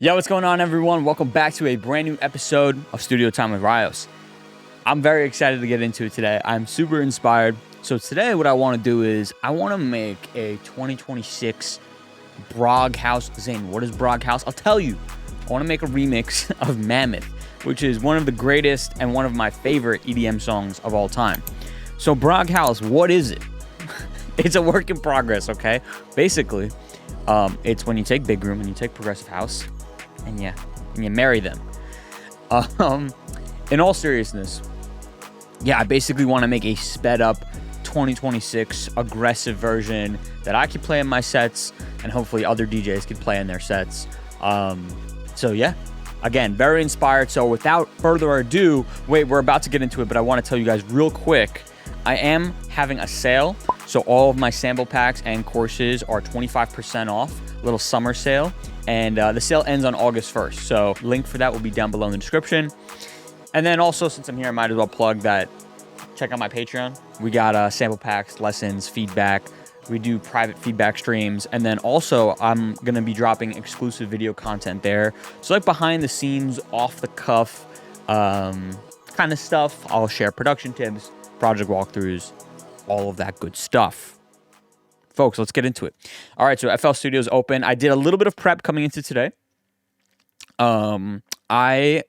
Yo, what's going on, everyone? Welcome back to a brand new episode of Studio Time with Ryos. I'm very excited to get into it today. I'm super inspired. So today what I want to do is I want to make a 2026 Brog House. Zane, what is Brog House? I'll tell you. I want to make a remix of Mammoth, which is one of the greatest and one of my favorite EDM songs of all time. So Brog House, what is it? It's a work in progress, okay? Basically, it's when you take big room and you take progressive house and you marry them. In all seriousness, I basically want to make a sped up 2026 aggressive version that I could play in my sets and hopefully other DJs could play in their sets. Again, very inspired. So without further ado, we're about to get into it, but I want to tell you guys real quick, I am having a sale. So all of my sample packs and courses are 25% off, little summer sale. And the sale ends on August 1st. So link for that will be down below in the description. And then also, since I'm here, I might as well plug that. Check out my Patreon. We got sample packs, lessons, feedback. We do private feedback streams. And then also, I'm going to be dropping exclusive video content there. So like behind the scenes, off the cuff kind of stuff. I'll share production tips, project walkthroughs, all of that good stuff. Folks, let's get into it. All right, so FL Studio's open. I did a little bit of prep coming into today. I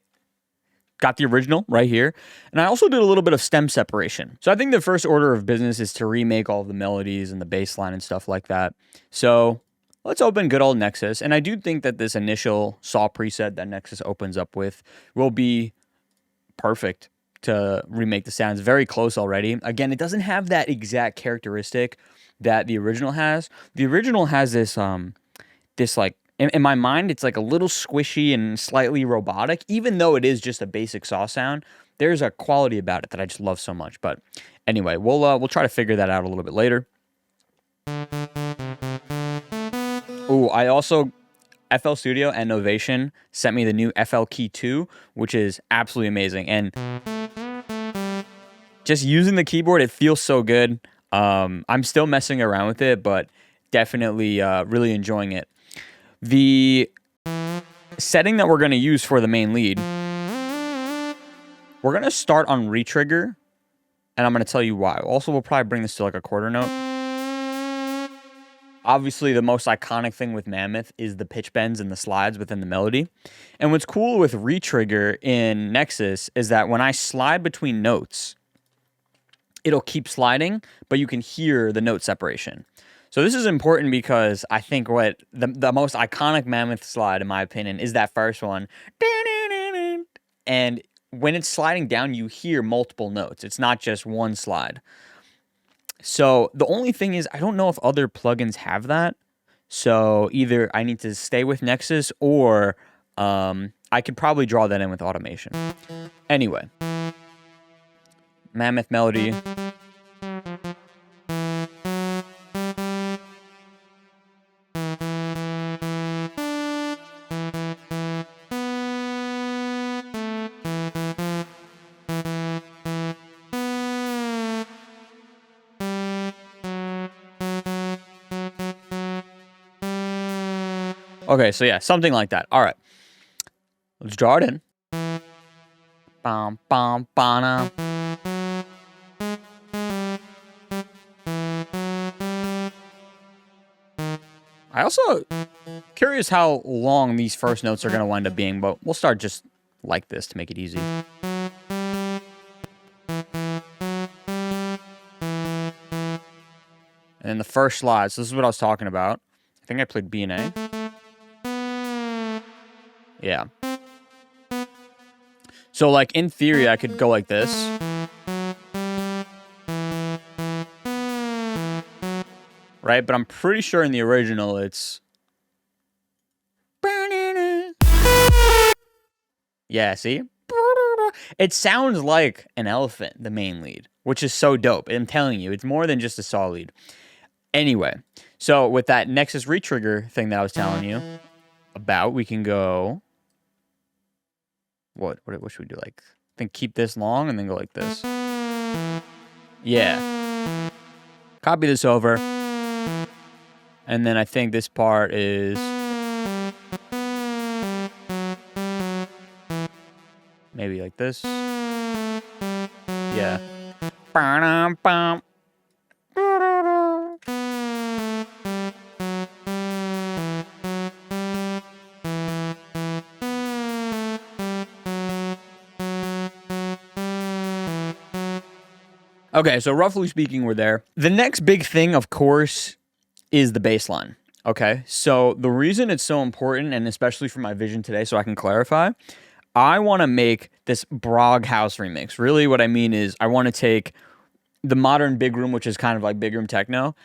got the original right here, and I also did a little bit of stem separation. So I think the first order of business is to remake all of the melodies and the bass line and stuff like that. So let's open good old Nexus, and I do think that this initial saw preset that Nexus opens up with will be perfect to remake the sounds. Very close already. Again, it doesn't have that exact characteristic that the original has. The original has this like, in my mind, it's like a little squishy and slightly robotic, even though it is just a basic saw sound. There's a quality about it that I just love so much. But anyway, we'll try to figure that out a little bit later. Ooh, I also, FL Studio and Novation sent me the new FL Key 2, which is absolutely amazing. And just using the keyboard, it feels so good. I'm still messing around with it, but definitely really enjoying it. The setting that we're going to use for the main lead, we're going to start on retrigger, and I'm going to tell you why. Also, we'll probably bring this to like a quarter note. Obviously, the most iconic thing with Mammoth is the pitch bends and the slides within the melody. And what's cool with retrigger in Nexus is that when I slide between notes, it'll keep sliding, but you can hear the note separation. So this is important because I think what the most iconic Mammoth slide, in my opinion, is that first one. And when it's sliding down, you hear multiple notes. It's not just one slide. So the only thing is, I don't know if other plugins have that. So either I need to stay with Nexus or I could probably draw that in with automation. Anyway. Mammoth melody. Okay, so yeah, something like that. All right. Let's draw it in. Bum, bum, ba-na. I also curious how long these first notes are going to wind up being, but we'll start just like this to make it easy. And then the first slide. So this is what I was talking about. I think I played B and A. Yeah. So like in theory, I could go like this. Right? But I'm pretty sure in the original it's... Yeah, see? It sounds like an elephant, the main lead, which is so dope. I'm telling you, it's more than just a saw lead. Anyway, so with that Nexus retrigger thing that I was telling you about, we can go... What should we do? Like, I think keep this long and then go like this. Yeah. Copy this over. And then I think this part is... maybe like this. Yeah. Ba-dum-bum. Okay, so roughly speaking, we're there. The next big thing, of course, is the bass line. Okay, so the reason it's so important, and especially for my vision today, so I can clarify, I want to make this Brog house remix. Really, what I mean is I want to take the modern big room, which is kind of like big room techno,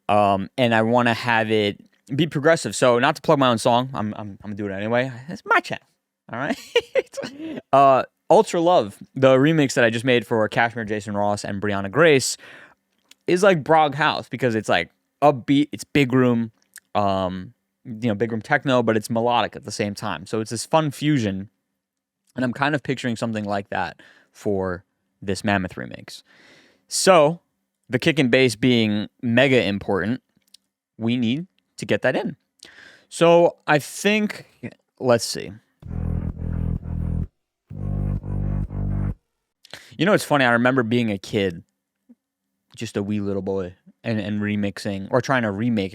and I want to have it be progressive. So not to plug my own song, I'm gonna do it anyway. It's my channel, all right. Ultra Love, the remix that I just made for Cashmere, Jason Ross, and Brianna Grace, is like Brog house because it's like upbeat, it's big room, big room techno, but it's melodic at the same time. So it's this fun fusion, and I'm kind of picturing something like that for this Mammoth remix. So the kick and bass being mega important, we need to get that in. So I think, let's see. You know, it's funny. I remember being a kid, just a wee little boy, and remixing, or trying to remake,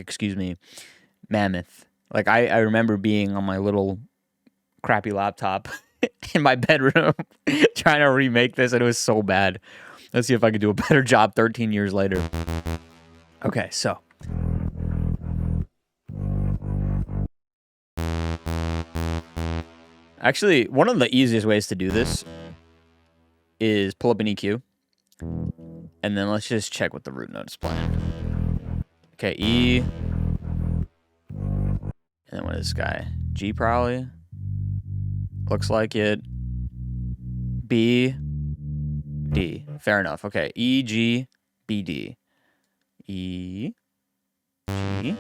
Mammoth. Like, I remember being on my little crappy laptop in my bedroom trying to remake this, and it was so bad. Let's see if I can do a better job 13 years later. Okay, so. Actually, one of the easiest ways to do this is pull up an EQ, and then let's just check what the root note is playing. Okay, E, and then what is this guy? G probably. Looks like it. B, D. Fair enough. Okay, E, G, B, D. E, G.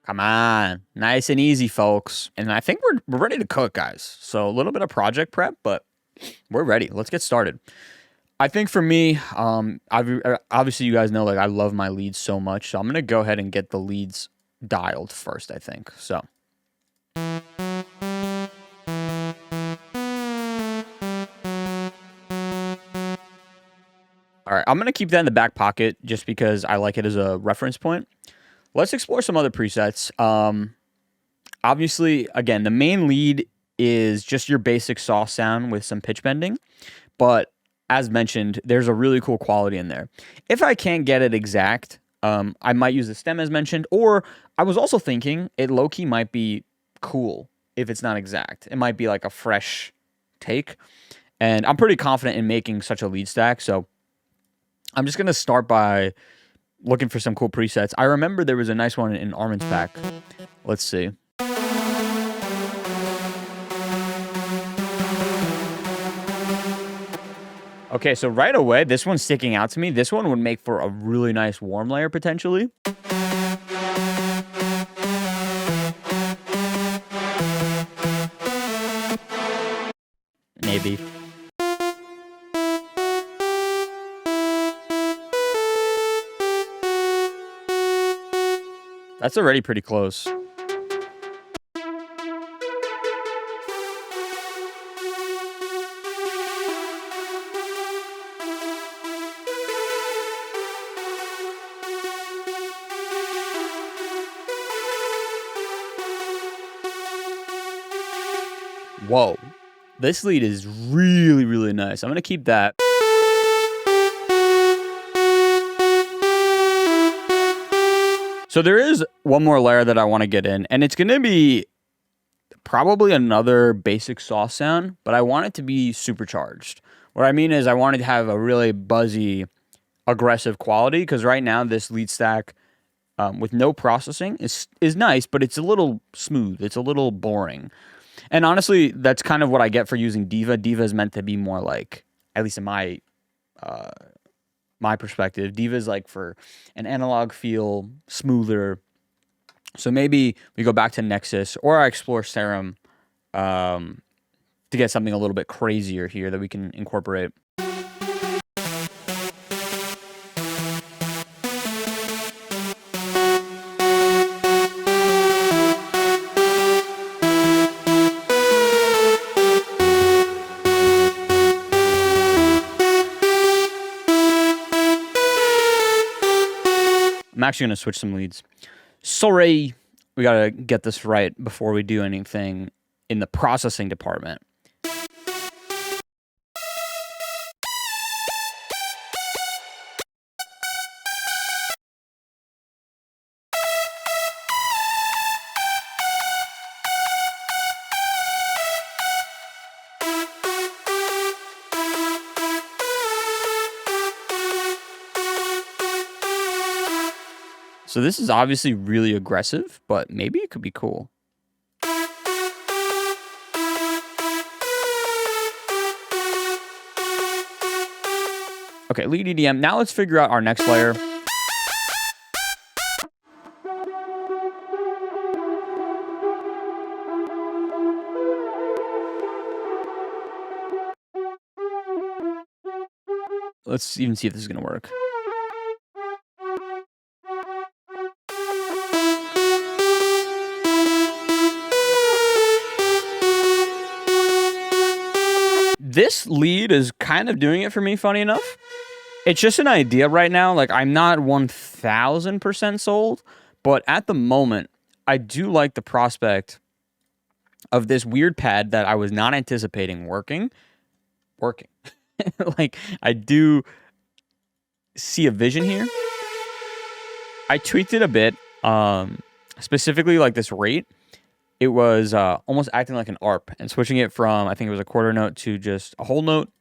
Come on. Nice and easy, folks. And I think we're ready to cook, guys. So a little bit of project prep, but we're ready. Let's get started. I think for me, obviously you guys know, like, I love my leads so much. So I'm going to go ahead and get the leads dialed first, I think. So. All right, I'm going to keep that in the back pocket just because I like it as a reference point. Let's explore some other presets. Obviously, again, the main lead is just your basic saw sound with some pitch bending. But as mentioned, there's a really cool quality in there. If I can't get it exact, I might use the stem as mentioned. Or I was also thinking it low-key might be cool if it's not exact. It might be like a fresh take. And I'm pretty confident in making such a lead stack. So I'm just going to start by looking for some cool presets. I remember there was a nice one in Armin's pack. Let's see. Okay, so right away, this one's sticking out to me. This one would make for a really nice warm layer, potentially. Maybe. That's already pretty close. Whoa. This lead is really, really nice. I'm going to keep that. So there is one more layer that I want to get in, and it's going to be probably another basic saw sound, but I want it to be supercharged. What I mean is I want it to have a really buzzy, aggressive quality, because right now this lead stack with no processing is nice, but it's a little smooth. It's a little boring. And honestly, that's kind of what I get for using Diva. Diva is meant to be more like, at least in my perspective, Diva is like for an analog feel, smoother. So maybe we go back to Nexus, or I explore Serum to get something a little bit crazier here that we can incorporate. I'm actually going to switch some leads. Sorry, we got to get this right before we do anything in the processing department. So this is obviously really aggressive, but maybe it could be cool. Okay, lead EDM. Now let's figure out our next layer. Let's even see if this is going to work. This lead is kind of doing it for me, funny enough. It's just an idea right now. Like, I'm not 1000% sold, but at the moment, I do like the prospect of this weird pad that I was not anticipating working. Like, I do see a vision here. I tweaked it a bit, specifically like this rate. It was almost acting like an ARP, and switching it from, I think it was a quarter note to just a whole note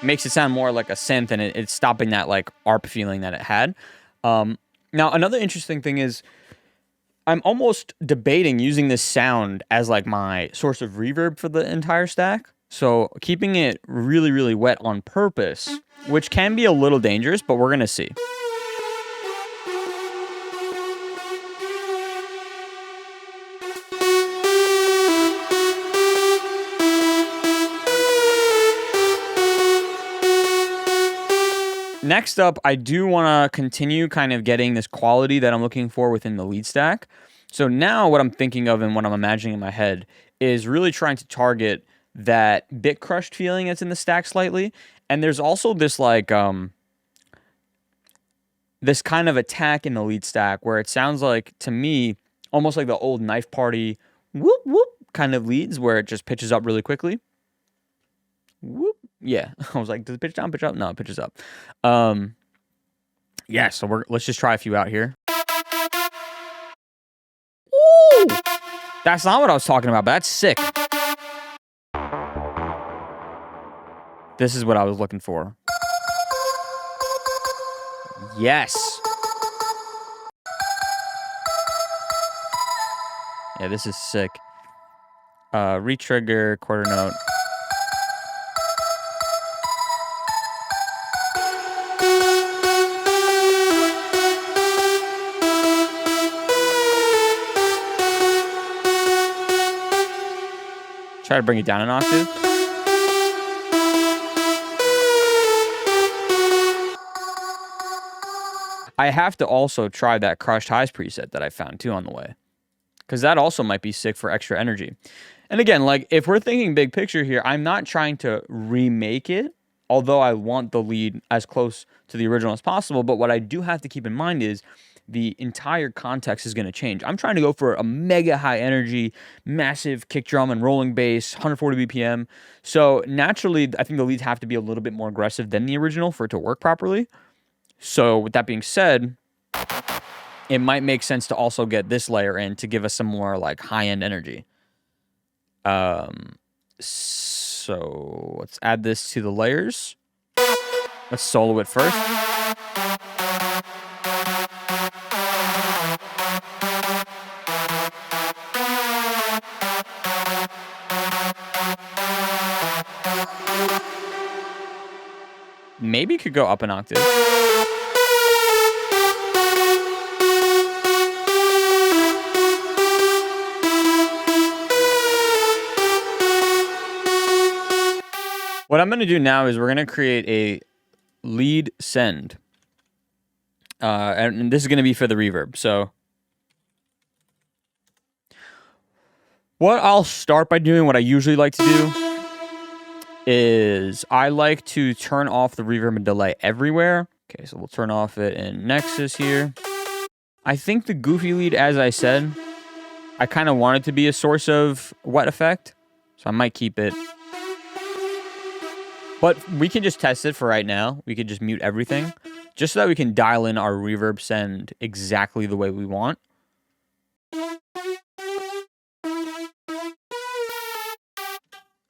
makes it sound more like a synth, and it's stopping that like ARP feeling that it had. Now, another interesting thing is I'm almost debating using this sound as like my source of reverb for the entire stack. So keeping it really, really wet on purpose, which can be a little dangerous, but we're going to see. Next up, I do want to continue kind of getting this quality that I'm looking for within the lead stack. So now what I'm thinking of and what I'm imagining in my head is really trying to target that bit crushed feeling that's in the stack slightly. And there's also this like this kind of attack in the lead stack where it sounds like, to me, almost like the old Knife Party whoop whoop kind of leads where it just pitches up really quickly. Whoop. Yeah, I was like, does it pitch down, pitch up? No, it pitches up. Yeah, so let's just try a few out here. Ooh! That's not what I was talking about, but that's sick. This is what I was looking for. Yes. Yeah, this is sick. Retrigger, quarter note. Try to bring it down an octave. I have to also try that crushed highs preset that I found too on the way, because that also might be sick for extra energy. And again, like if we're thinking big picture here, I'm not trying to remake it, although I want the lead as close to the original as possible. But what I do have to keep in mind is the entire context is going to change. I'm trying to go for a mega high energy, massive kick drum and rolling bass, 140 BPM. So naturally, I think the leads have to be a little bit more aggressive than the original for it to work properly. So with that being said, it might make sense to also get this layer in to give us some more like high-end energy. So let's add this to the layers. Let's solo it first. Maybe it could go up an octave. What I'm going to do now is we're going to create a lead send. And this is going to be for the reverb. So what I'll start by doing, what I usually like to do, is I like to turn off the reverb and delay everywhere Okay, so we'll turn off it in Nexus here. I think the goofy lead, as I said, I kind of want it to be a source of wet effect, so I might keep it. But we can just test it for right now. We could just mute everything, just so that we can dial in our reverb send exactly the way we want.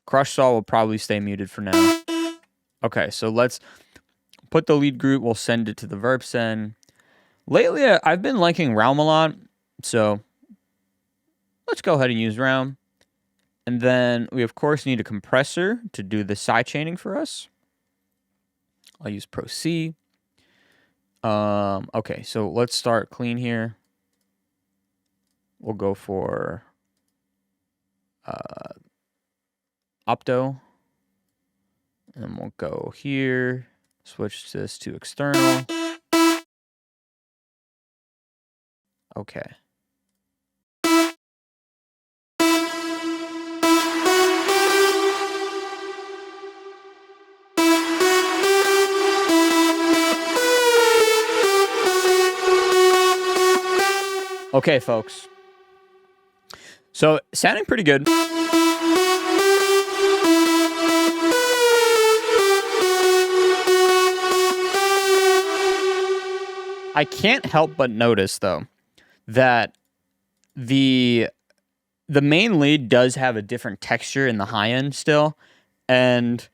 Crush Saw will probably stay muted for now. Okay, so let's put the lead group. We'll send it to the verb send. Lately, I've been liking Realm a lot, so let's go ahead and use Realm. And then we, of course, need a compressor to do the sidechaining for us. I'll use Pro C. Okay, so let's start clean here. We'll go for Opto. And then we'll go here, switch this to external. Okay. Okay, folks. So, sounding pretty good. I can't help but notice, though, that the main lead does have a different texture in the high end still, and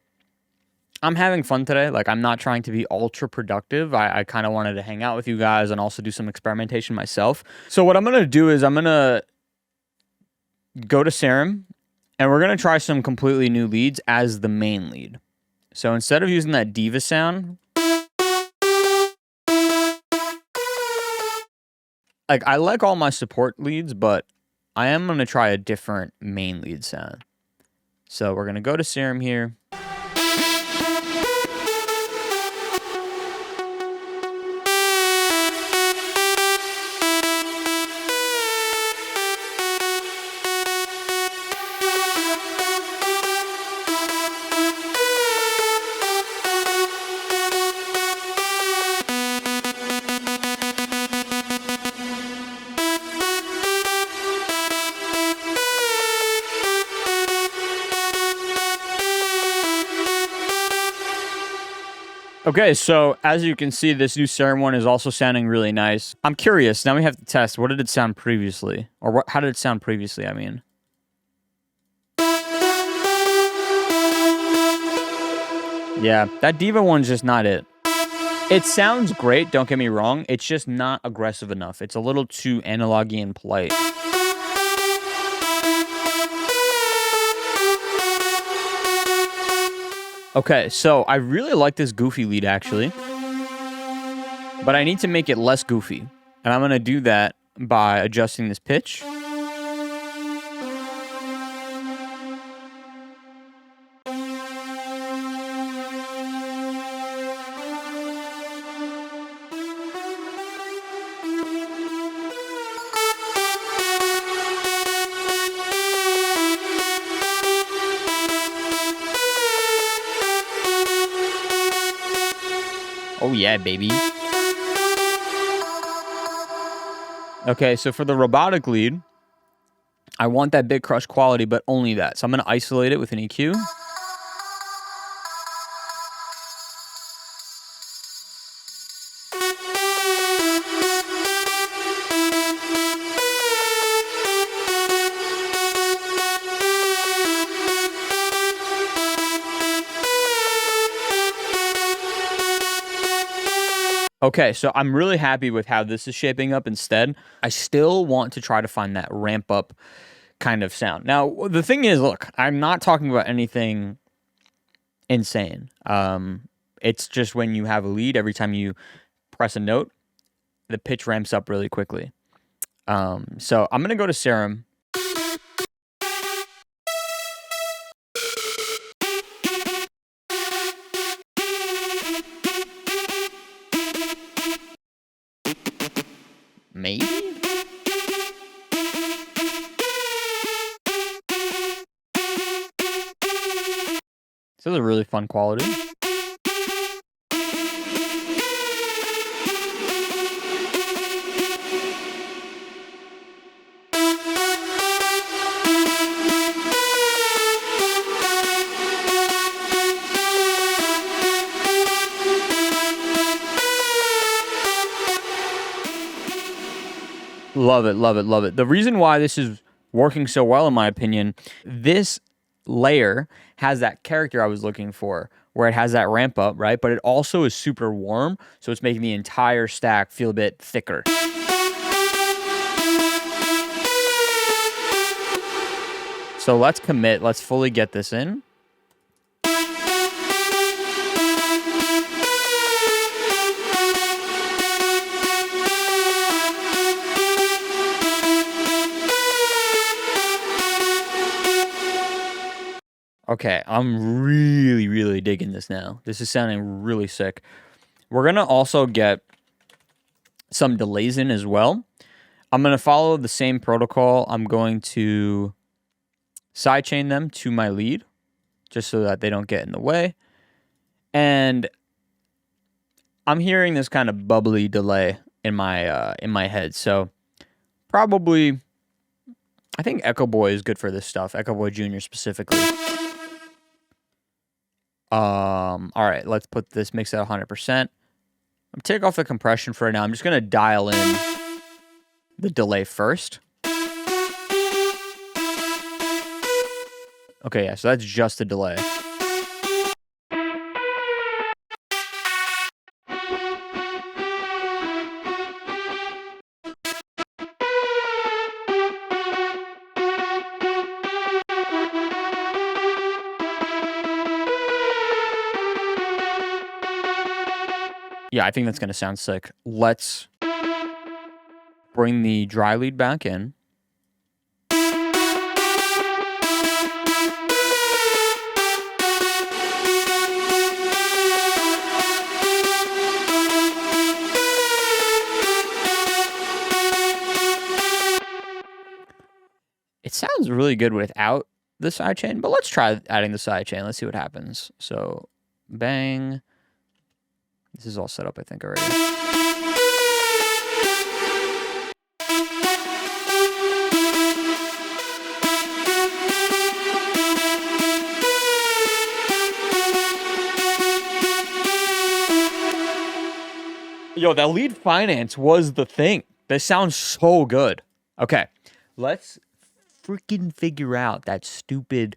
I'm having fun today. Like, I'm not trying to be ultra productive. I kind of wanted to hang out with you guys and also do some experimentation myself. So what I'm going to do is I'm going to go to Serum, and we're going to try some completely new leads as the main lead. So instead of using that diva sound, like, I like all my support leads, but I am going to try a different main lead sound. So we're going to go to Serum here. Okay, so as you can see, this new Serum one is also sounding really nice. I'm curious. Now we have to test. What did it sound previously? Or how did it sound previously, I mean? Yeah, that diva one's just not it. It sounds great, don't get me wrong. It's just not aggressive enough. It's a little too analog-y and polite. Okay, so I really like this goofy lead, actually. But I need to make it less goofy. And I'm going to do that by adjusting this pitch. Oh yeah, baby. Okay, so for the robotic lead, I want that big crush quality, but only that. So I'm going to isolate it with an EQ. Okay, so I'm really happy with how this is shaping up instead. I still want to try to find that ramp up kind of sound. Now, the thing is, look, I'm not talking about anything insane. It's just when you have a lead, every time you press a note, the pitch ramps up really quickly. So I'm going to go to Serum. Maybe? This is a really fun quality. Love it, love it, love it. The reason why this is working so well, in my opinion, this layer has that character I was looking for, where it has that ramp up, right? But it also is super warm, so it's making the entire stack feel a bit thicker. So let's commit. Let's fully get this in. Okay, I'm really, really digging this now. This is sounding really sick. We're going to also get some delays in as well. I'm going to follow the same protocol. I'm going to sidechain them to my lead, just so that they don't get in the way. And I'm hearing this kind of bubbly delay in my head. So probably, I think Echo Boy is good for this stuff. Echo Boy Jr. specifically. All right, let's put this mix at 100%. I'm take off the compression for right now. I'm just gonna dial in the delay first. Okay, yeah, so that's just a delay. Yeah, I think that's going to sound sick. Let's bring the dry lead back in. It sounds really good without the sidechain, but let's try adding the sidechain. Let's see what happens. So, bang. This is all set up, I think, already. Yo, that lead finance was the thing. This sounds so good. Okay, let's freaking figure out that stupid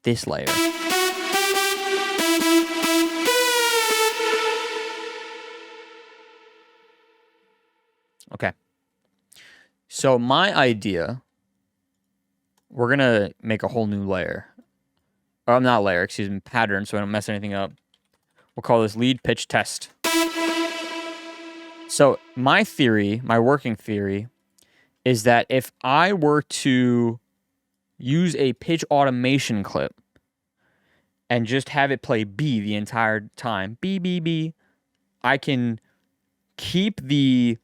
this layer. Okay. So my idea, we're going to make a whole new layer. Or not layer, excuse me, pattern, so I don't mess anything up. We'll call this lead pitch test. So my theory, my working theory, is that if I were to use a pitch automation clip and just have it play B the entire time, B, B, B, I can keep the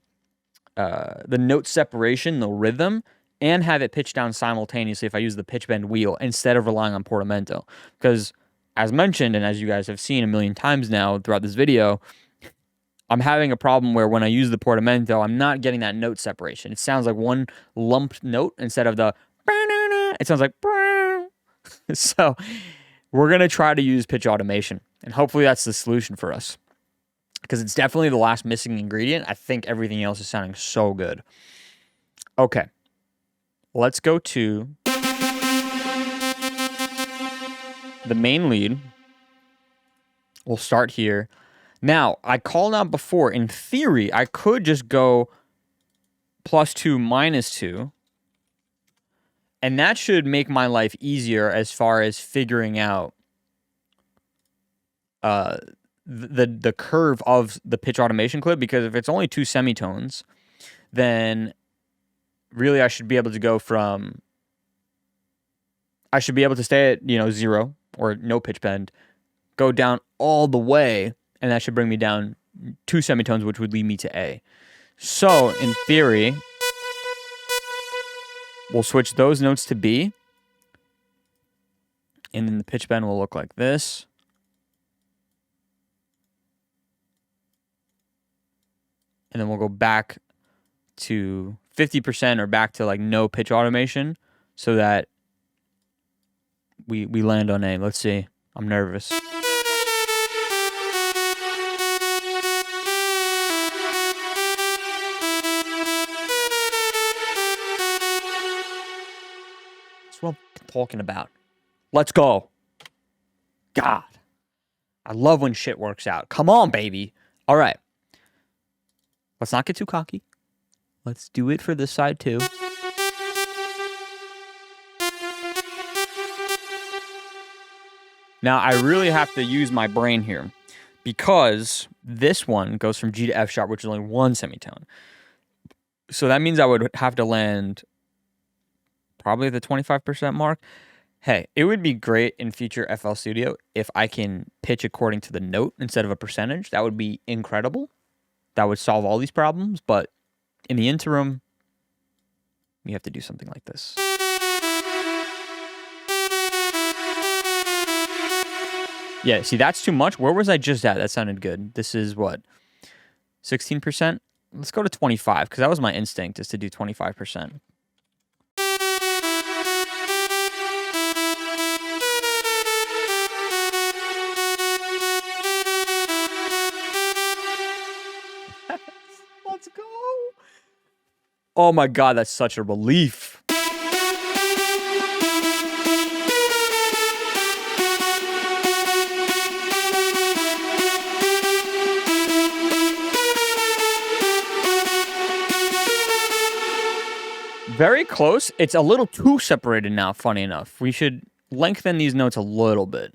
note separation, the rhythm, and have it pitch down simultaneously if I use the pitch bend wheel instead of relying on portamento. Because as mentioned, and as you guys have seen a million times now throughout this video, I'm having a problem where when I use the portamento, I'm not getting that note separation. It sounds like one lumped note instead of the, it sounds like, so we're going to try to use pitch automation, and hopefully that's the solution for us, because it's definitely the last missing ingredient. I think everything else is sounding so good. Okay, let's go to the main lead. We'll start here. Now, I called out before, in theory, I could just go +2, -2, and that should make my life easier as far as figuring out the curve of the pitch automation clip, because if it's only 2 semitones, then really I should be able to go from, I should be able to stay at, 0 or no pitch bend, go down all the way, and that should bring me down 2 semitones, which would lead me to A. So, in theory, we'll switch those notes to B, and then the pitch bend will look like this. And then we'll go back to 50% or back to like no pitch automation so that we land on A. Let's see. I'm nervous. talking about. Let's go. God. I love when shit works out. Come on, baby. All right. Let's not get too cocky. Let's do it for this side too. Now, I really have to use my brain here because this one goes from G to F sharp, which is only one semitone. So that means I would have to land probably the 25% mark. Hey, it would be great in future FL Studio if I can pitch according to the note instead of a percentage. That would be incredible. That would solve all these problems. But in the interim, we have to do something like this. Yeah, see, that's too much. Where was I just at? That sounded good. This is what? 16%? Let's go to 25 because that was my instinct, is to do 25%. Let's go. Oh my God, that's such a relief. Very close. It's a little too separated now, funny enough. We should lengthen these notes a little bit.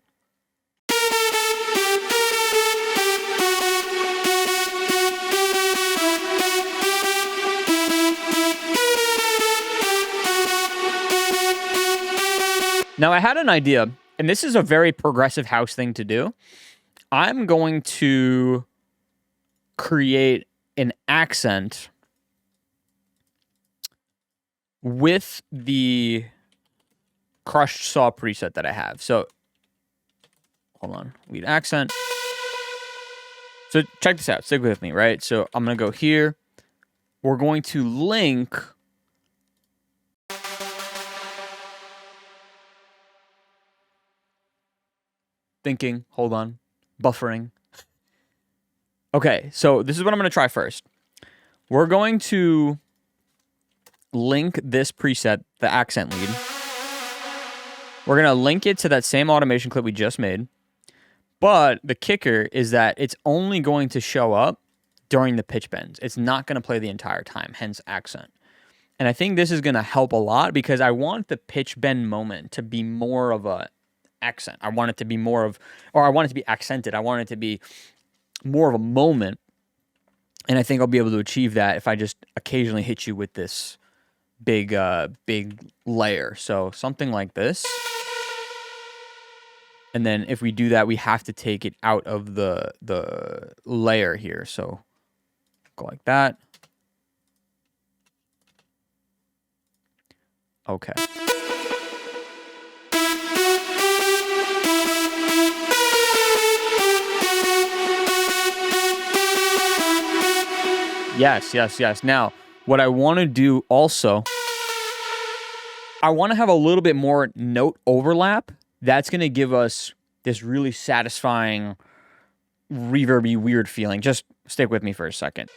Now, I had an idea, and this is a very progressive house thing to do. I'm going to create an accent with the crushed saw preset that I have. So, hold on. Lead accent. So, check this out. Stick with me, right? So, I'm going to go here. We're going to link thinking, hold on, buffering. Okay, so this is what I'm going to try first. We're going to link this preset, the accent lead. We're going to link it to that same automation clip we just made. But the kicker is that it's only going to show up during the pitch bends. It's not going to play the entire time, hence accent. And I think this is going to help a lot because I want the pitch bend moment to be more of a accent. I want it to be more of, or I want it to be accented. I want it to be more of a moment. And I think I'll be able to achieve that if I just occasionally hit you with this big layer. So something like this. And then if we do that, we have to take it out of the layer here. So go like that. Okay. Yes. Now, what I want to do also, I want to have a little bit more note overlap. That's going to give us this really satisfying, reverby, weird feeling. Just stick with me for a second.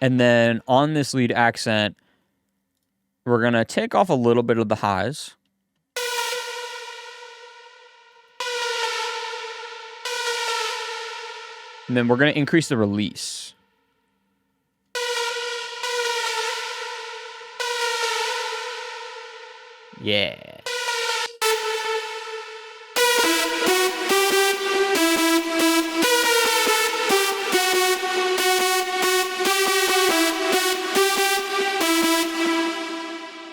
And then on this lead accent, we're going to take off a little bit of the highs. And then we're going to increase the release. Yeah.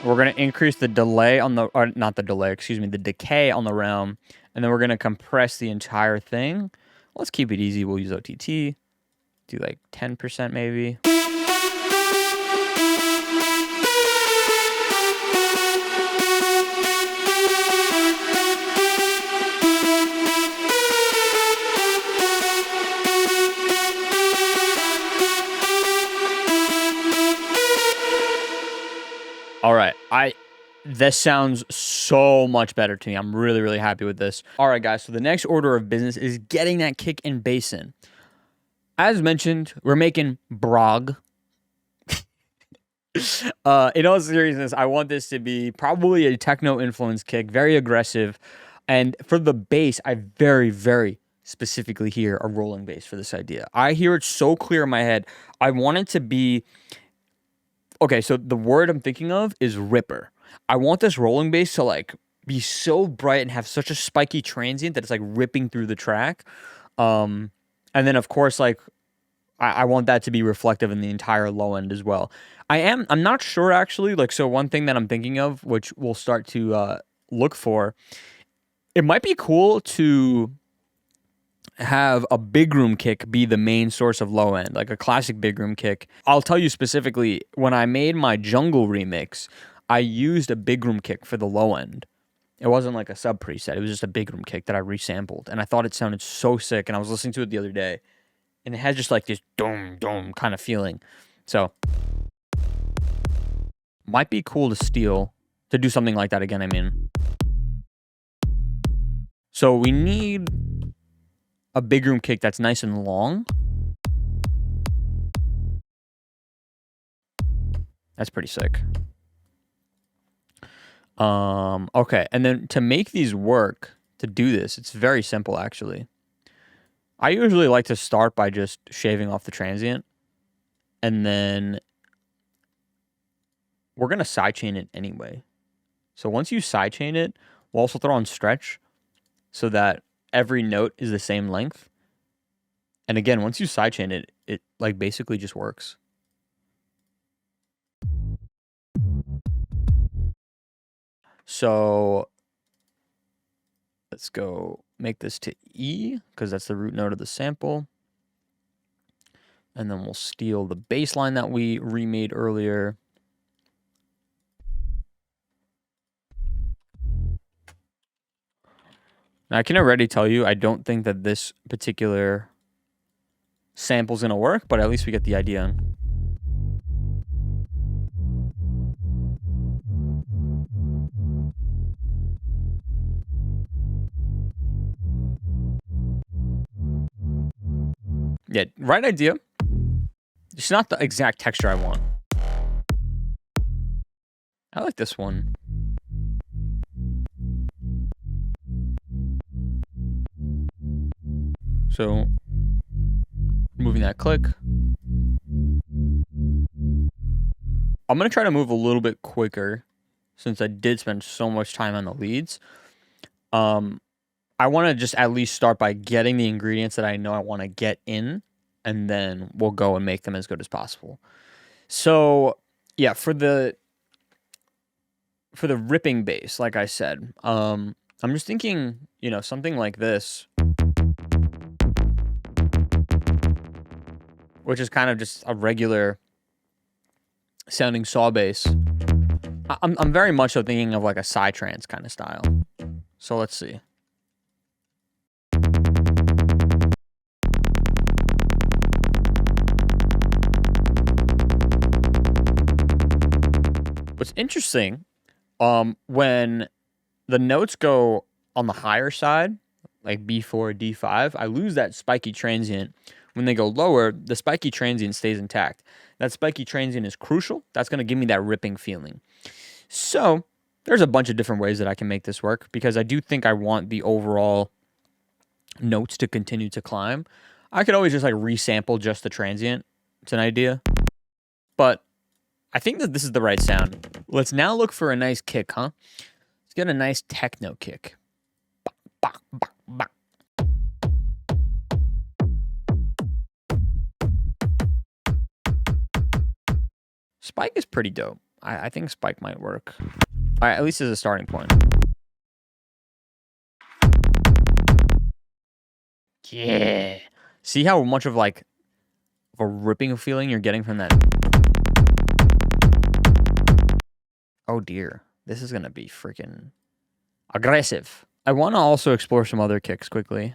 We're going to increase the delay on the, or not the delay, excuse me, the decay on the realm. And then we're going to compress the entire thing. Let's keep it easy. We'll use OTT. Do like 10% maybe. All right. This sounds so much better to me. I'm really, really happy with this. All right, guys. So the next order of business is getting that kick and bass in. As mentioned, we're making brog. In all seriousness, I want this to be probably a techno influence kick, very aggressive. And for the bass, I very, very specifically hear a rolling bass for this idea. I hear it so clear in my head. I want it to be okay. So the word I'm thinking of is ripper. I want this rolling bass to like be so bright and have such a spiky transient that it's like ripping through the track. And then of course, like I want that to be reflective in the entire low end as well. I'm not sure actually. Like, so one thing that I'm thinking of, which we'll start to look for, it might be cool to have a big room kick be the main source of low end, like a classic big room kick. I'll tell you specifically, when I made my jungle remix, I used a big room kick for the low end. It wasn't like a sub preset. It was just a big room kick that I resampled. And I thought it sounded so sick. And I was listening to it the other day. And it has just like this dome, dome kind of feeling. So, might be cool to do something like that again, I mean. So, we need a big room kick that's nice and long. That's pretty sick. Okay, and then to make these work, to do this, it's very simple actually. I usually like to start by just shaving off the transient, and then we're going to sidechain it anyway. So once you sidechain it, we'll also throw on stretch so that every note is the same length. And again, once you sidechain it, it like basically just works. So let's go make this to E because that's the root note of the sample. And then we'll steal the bass line that we remade earlier. Now, I can already tell you, I don't think that this particular sample is going to work, but at least we get the idea. Yeah, right idea. It's not the exact texture I want. I like this one. So, moving that click. I'm going to try to move a little bit quicker since I did spend so much time on the leads. I want to just at least start by getting the ingredients that I know I want to get in, and then we'll go and make them as good as possible. So, yeah, for the ripping bass, like I said, I'm just thinking, something like this, which is kind of just a regular sounding saw bass. I'm very much so thinking of like a psytrance kind of style. So let's see. What's interesting, when the notes go on the higher side, like B4, D5, I lose that spiky transient. When they go lower, the spiky transient stays intact. That spiky transient is crucial. That's going to give me that ripping feeling. So there's a bunch of different ways that I can make this work because I do think I want the overall notes to continue to climb. I could always just like resample just the transient. It's an idea. But I think that this is the right sound. Let's now look for a nice kick, huh? Let's get a nice techno kick. Bah, bah, bah. Spike is pretty dope. I think Spike might work. All right, at least as a starting point. Yeah. See how much of like a ripping feeling you're getting from that? Oh dear. This is going to be freaking aggressive. I want to also explore some other kicks quickly.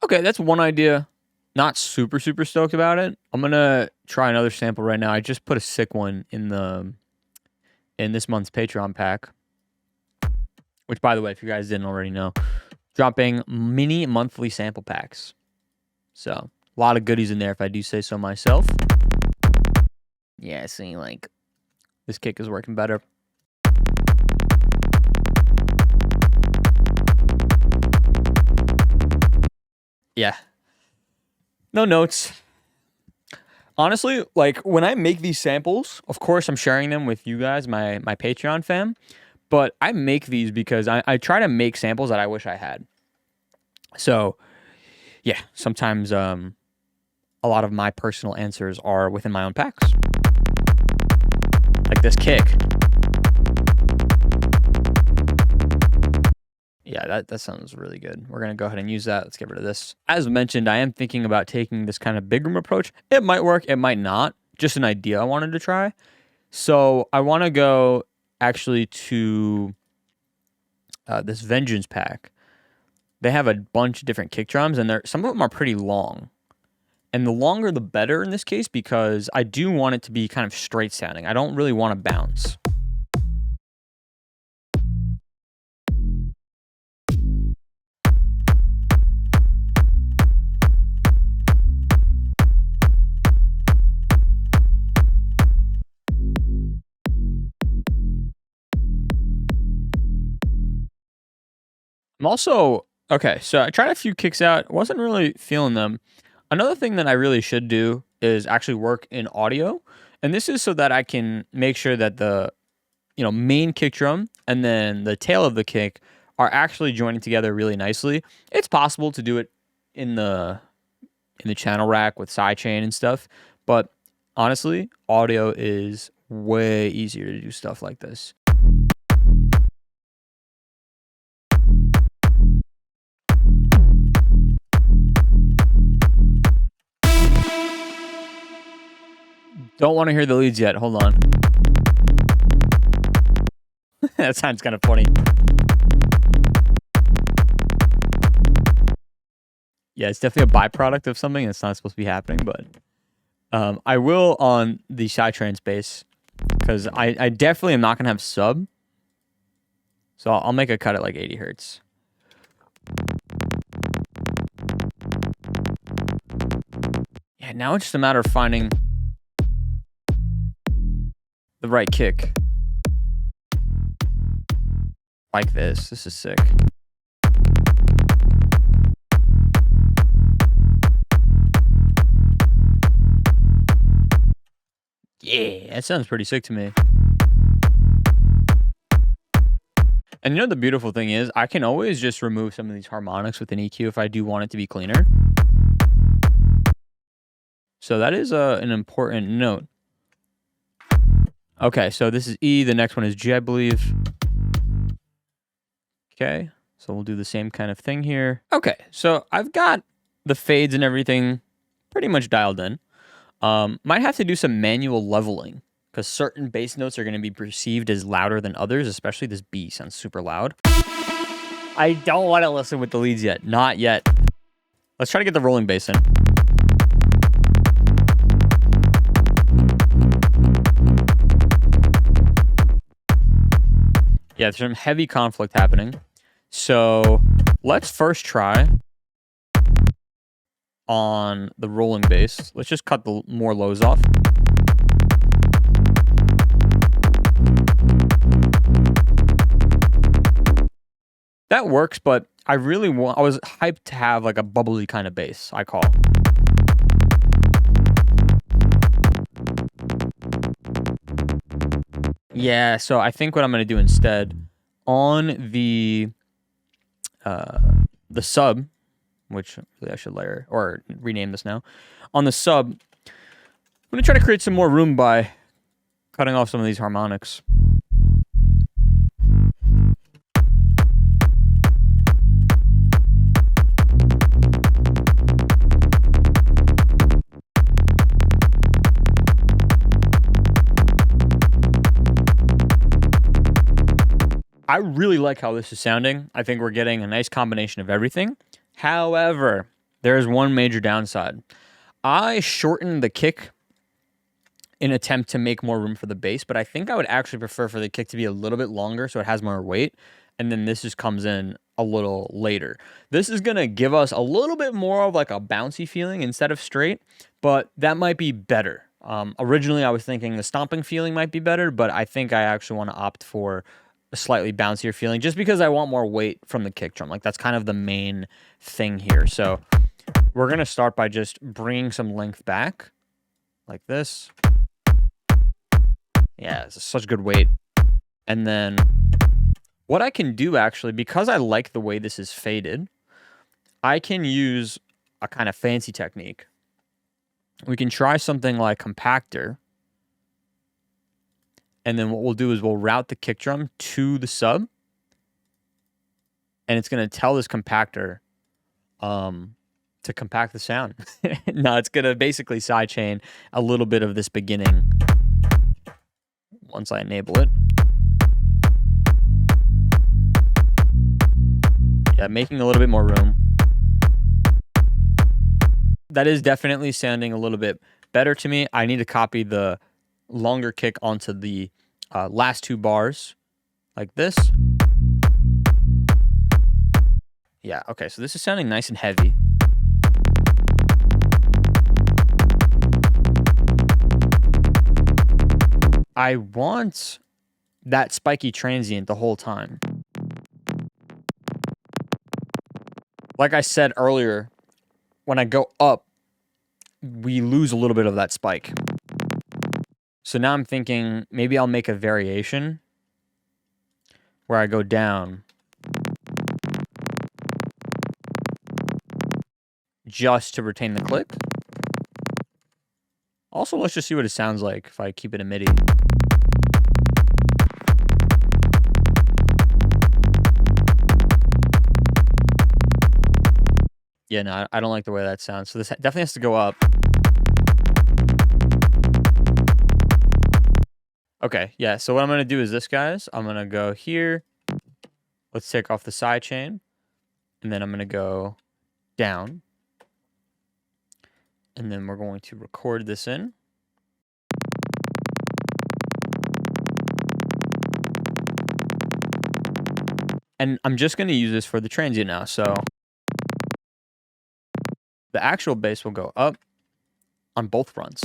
Okay, that's one idea. Not super stoked about it. I'm going to try another sample right now. I just put a sick one in the in this month's Patreon pack, which, by the way, if you guys didn't already know, dropping mini monthly sample packs. So, a lot of goodies in there if I do say so myself. Yeah, see, like, this kick is working better. Yeah. No notes. Honestly, like, when I make these samples, of course, I'm sharing them with you guys, my Patreon fam. But I make these because I try to make samples that I wish I had. So, yeah, sometimes a lot of my personal answers are within my own packs. Like this kick. Yeah, that sounds really good. We're going to go ahead and use that. Let's get rid of this. As mentioned, I am thinking about taking this kind of big room approach. It might work. It might not. Just an idea I wanted to try. So I want to go actually to this Vengeance pack. They have a bunch of different kick drums, and some of them are pretty long. And the longer the better in this case, because I do want it to be kind of straight sounding. I don't really want to bounce. I'm also, okay, so I tried a few kicks out. Wasn't really feeling them. Another thing that I really should do is actually work in audio. And this is so that I can make sure that the, main kick drum and then the tail of the kick are actually joining together really nicely. It's possible to do it in the channel rack with sidechain and stuff, but honestly, audio is way easier to do stuff like this. Don't want to hear the leads yet. Hold on. That sounds kind of funny. Yeah, it's definitely a byproduct of something that's not supposed to be happening, but I will on the sidechain space because I definitely am not going to have sub. So I'll make a cut at like 80 hertz. Yeah, now it's just a matter of finding the right kick. Like this. This is sick. Yeah, that sounds pretty sick to me. And the beautiful thing is, I can always just remove some of these harmonics with an EQ if I do want it to be cleaner. So that is an important note. Okay, so this is E. The next one is G, I believe. Okay, so we'll do the same kind of thing here. Okay, so I've got the fades and everything pretty much dialed in. Might have to do some manual leveling because certain bass notes are going to be perceived as louder than others, especially this B sounds super loud. I don't want to listen with the leads yet. Not yet. Let's try to get the rolling bass in. Yeah, there's some heavy conflict happening. So let's first try on the rolling bass. Let's just cut the more lows off. That works, but I was hyped to have like a bubbly kind of bass, I call. Yeah, so I think what I'm going to do instead on the sub, which really I should layer or rename this now. On the sub, I'm going to try to create some more room by cutting off some of these harmonics. I really like how this is sounding. I think we're getting a nice combination of everything. However, there is one major downside. I shortened the kick in attempt to make more room for the bass, but I think I would actually prefer for the kick to be a little bit longer so it has more weight, and then this just comes in a little later. This is going to give us a little bit more of like a bouncy feeling instead of straight, but that might be better. Originally, I was thinking the stomping feeling might be better, but I think I actually want to opt for a slightly bouncier feeling just because I want more weight from the kick drum. Like, that's kind of the main thing here. So we're going to start by just bringing some length back like this. Yeah, it's such good weight. And then what I can do actually, because I like the way this is faded, I can use a kind of fancy technique. We can try something like compactor. And then what we'll do is we'll route the kick drum to the sub. And it's going to tell this compactor to compact the sound. No, it's going to basically sidechain a little bit of this beginning once I enable it. Yeah, making a little bit more room. That is definitely sounding a little bit better to me. I need to copy the longer kick onto the last two bars like this. Yeah, okay, so this is sounding nice and heavy. I want that spiky transient the whole time. Like I said earlier, when I go up, we lose a little bit of that spike. So now I'm thinking maybe I'll make a variation where I go down just to retain the click. Also, let's just see what it sounds like if I keep it in MIDI. Yeah, no, I don't like the way that sounds. So this definitely has to go up. Okay, yeah, so what I'm going to do is this, guys. I'm going to go here. Let's take off the side chain. And then I'm going to go down. And then we're going to record this in. And I'm just going to use this for the transient now. So the actual bass will go up on both fronts.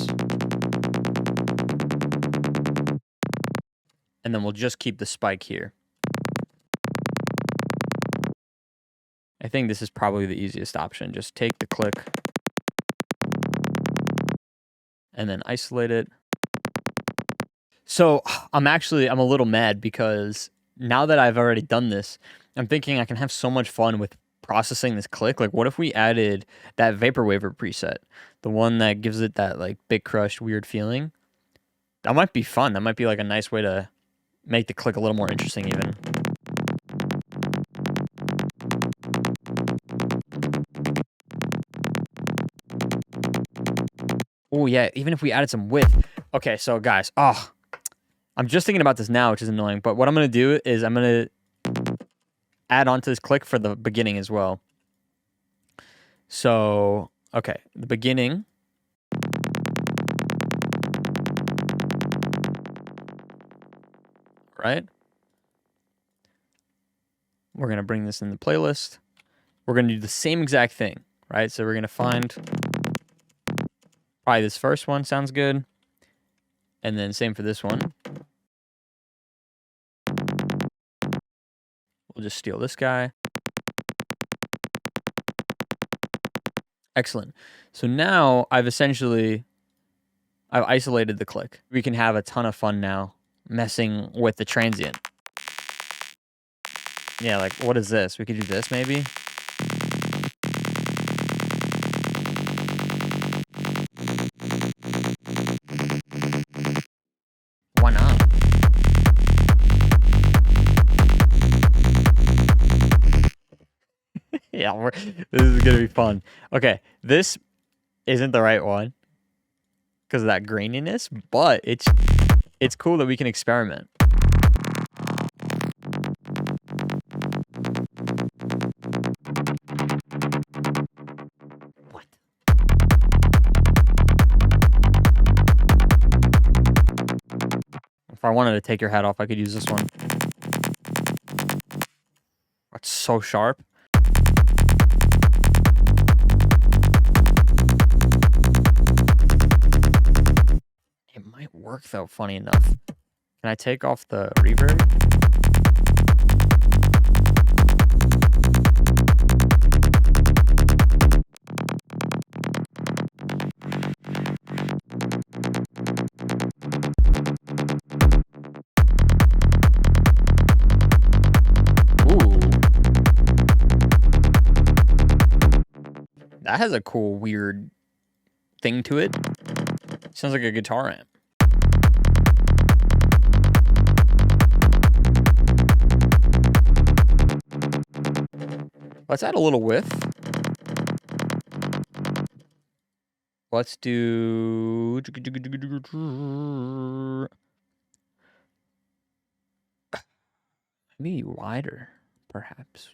And then we'll just keep the spike here. I think this is probably the easiest option. Just take the click and then isolate it. So I'm a little mad because now that I've already done this, I'm thinking I can have so much fun with processing this click. Like, what if we added that Vaporwaver preset? The one that gives it that, like, big crushed weird feeling? That might be fun. That might be, like, a nice way to make the click a little more interesting even. Oh, yeah, even if we added some width. Okay, so, guys, I'm just thinking about this now, which is annoying. But what I'm going to do is I'm going to add on to this click for the beginning as well. So, okay, the beginning. Right? We're going to bring this in the playlist. We're going to do the same exact thing, right? So we're going to find probably this first one sounds good. And then same for this one. We'll just steal this guy. Excellent. So now I've isolated the click. We can have a ton of fun now messing with the transient. Yeah, like, what is this? We could do this maybe. Why not? Yeah, this is gonna be fun. Okay, this isn't the right one because of that graininess, but it's cool that we can experiment. What? If I wanted to take your hat off, I could use this one. It's so sharp. It might work though, funny enough. Can I take off the reverb? That has a cool, weird thing to it. Sounds like a guitar amp. Let's add a little width. Let's do... maybe wider, perhaps.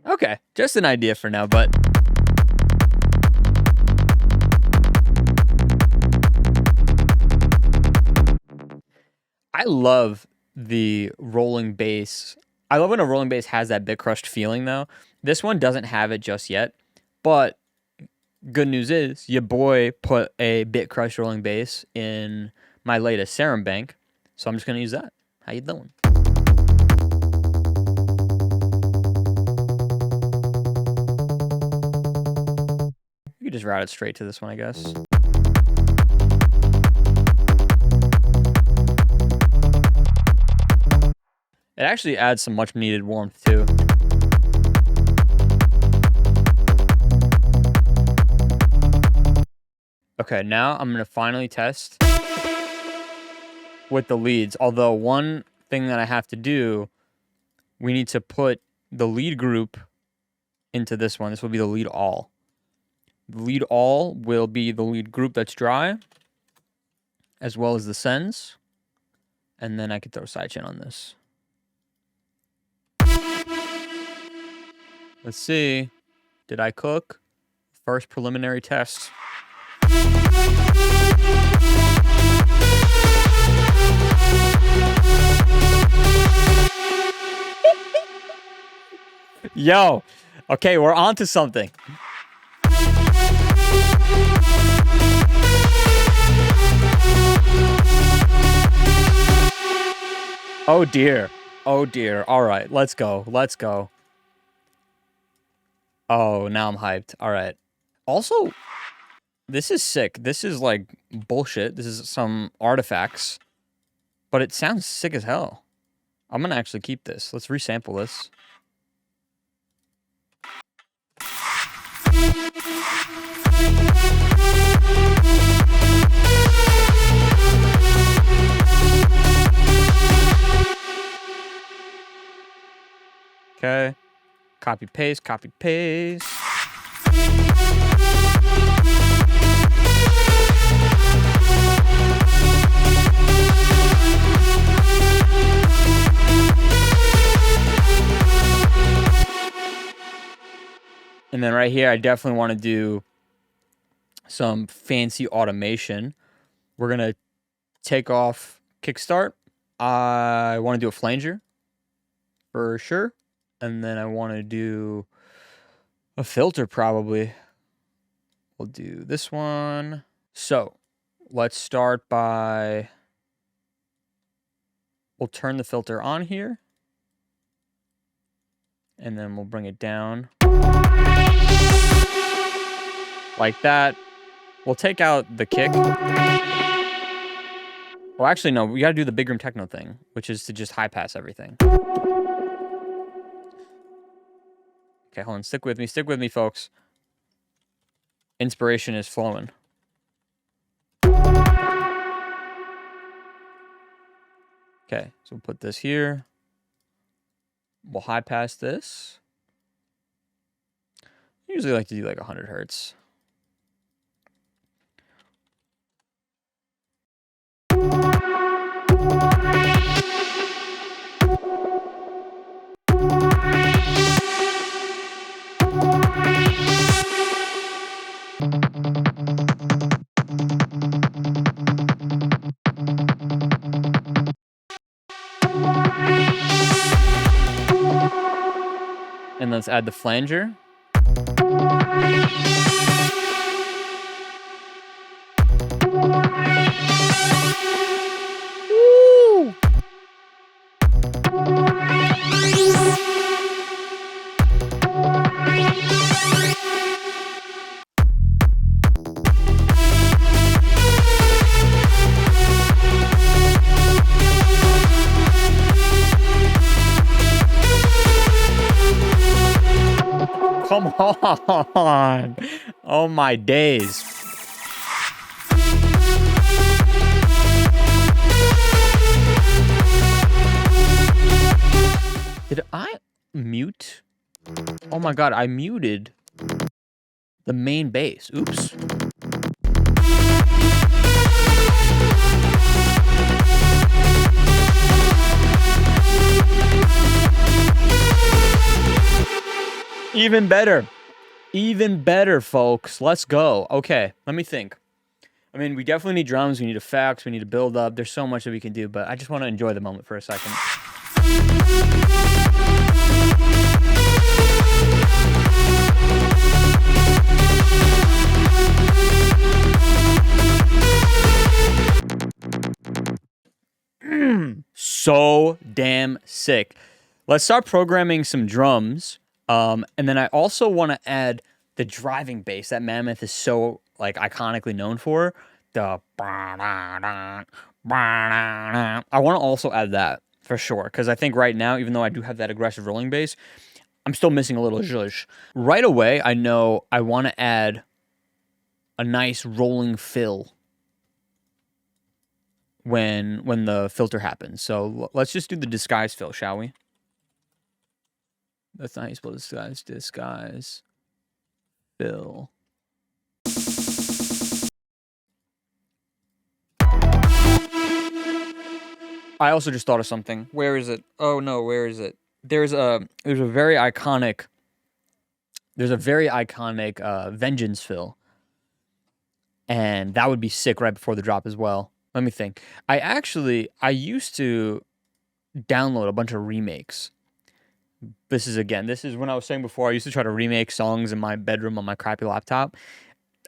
Okay, just an idea for now, but... I love the rolling bass. I love when a rolling bass has that bit crushed feeling, though. This one doesn't have it just yet, but good news is your boy put a bit crushed rolling bass in my latest Serum Bank, so I'm just going to use that. How you doing? You could just route it straight to this one, I guess. It actually adds some much needed warmth too. Okay, now I'm gonna finally test with the leads. Although one thing that I have to do, we need to put the lead group into this one. This will be the lead all. The lead all will be the lead group that's dry, as well as the sends. And then I could throw sidechain on this. Let's see. Did I cook? First preliminary test. Yo. Okay, we're on to something. Oh dear. Oh dear. All right, let's go. Let's go. Oh, now I'm hyped. All right. Also, this is sick. This is like bullshit. This is some artifacts, but it sounds sick as hell. I'm gonna actually keep this. Let's resample this. Okay. Copy, paste, copy, paste. And then right here, I definitely want to do some fancy automation. We're going to take off kickstart. I want to do a flanger for sure. And then I want to do a filter probably. We'll do this one. So let's start by, we'll turn the filter on here. And then we'll bring it down. Like that. We'll take out the kick. Well, actually, no. We got to do the big room techno thing, which is to just high pass everything. Okay, hold on. Stick with me. Stick with me, folks. Inspiration is flowing. Okay, so we'll put this here. We'll high pass this. I usually like to do like 100 hertz. And let's add the flanger. Woo! Come on. Oh my days. Did I mute? Oh my god, I muted the main bass. Oops. Even better. Even better, folks. Let's go. Okay, let me think. I mean, we definitely need drums. We need effects. We need to build up. There's so much that we can do, but I just want to enjoy the moment for a second. So damn sick. Let's start programming some drums. And then I also want to add the driving bass that Mammoth is so like iconically known for. The I want to also add that for sure, because I think right now, even though I do have that aggressive rolling bass, I'm still missing a little zhuzh. Right away, I know I want to add a nice rolling fill when the filter happens. So let's just do the disguise fill, shall we? That's not how you spell disguise. Disguise fill. I also just thought of something. Where is it? Oh no, where is it? There's a very iconic vengeance fill. And that would be sick right before the drop as well. Let me think. I used to download a bunch of remakes. This is when I was saying before, I used to try to remake songs in my bedroom on my crappy laptop.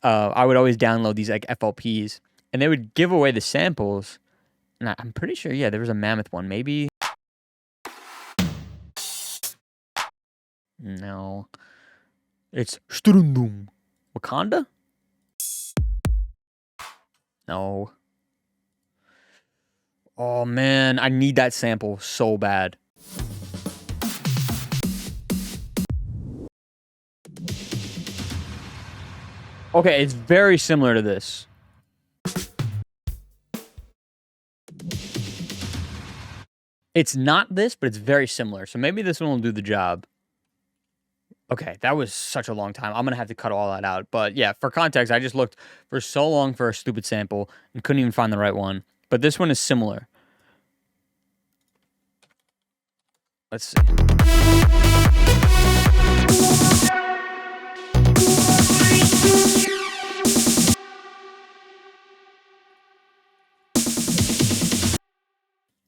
I would always download these like FLPs, and they would give away the samples. And I'm pretty sure, yeah, there was a Mammoth one. Maybe. No. It's Sturundum. Wakanda? No. Oh man, I need that sample so bad. Okay, it's very similar to this. It's not this, but it's very similar. So maybe this one will do the job. Okay, that was such a long time. I'm going to have to cut all that out. But yeah, for context, I just looked for so long for a stupid sample and couldn't even find the right one. But this one is similar. Let's see.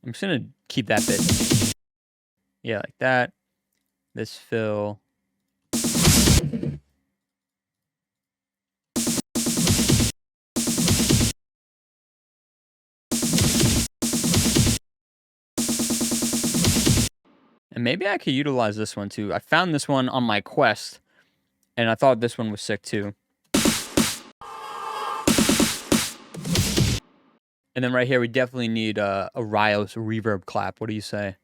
I'm just going to keep that bit. Yeah, like that. This fill. And maybe I could utilize this one too. I found this one on my quest, and I thought this one was sick too. And then right here, we definitely need a Ryos reverb clap. What do you say?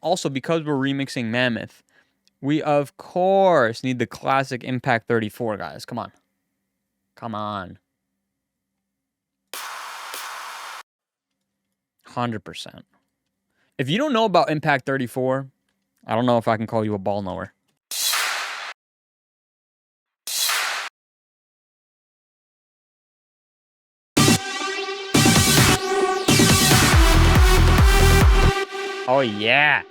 Also, because we're remixing Mammoth, we of course need the classic Impact 34, guys. Come on. Come on. 100%. If you don't know about Impact 34, I don't know if I can call you a ball knower. Oh, yeah.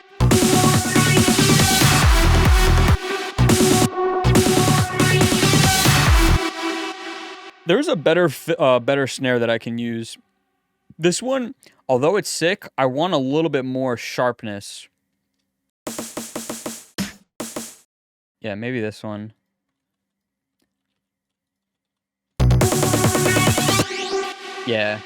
There's a better snare that I can use. This one Although it's sick, I want a little bit more sharpness. Yeah, maybe this one. Yeah.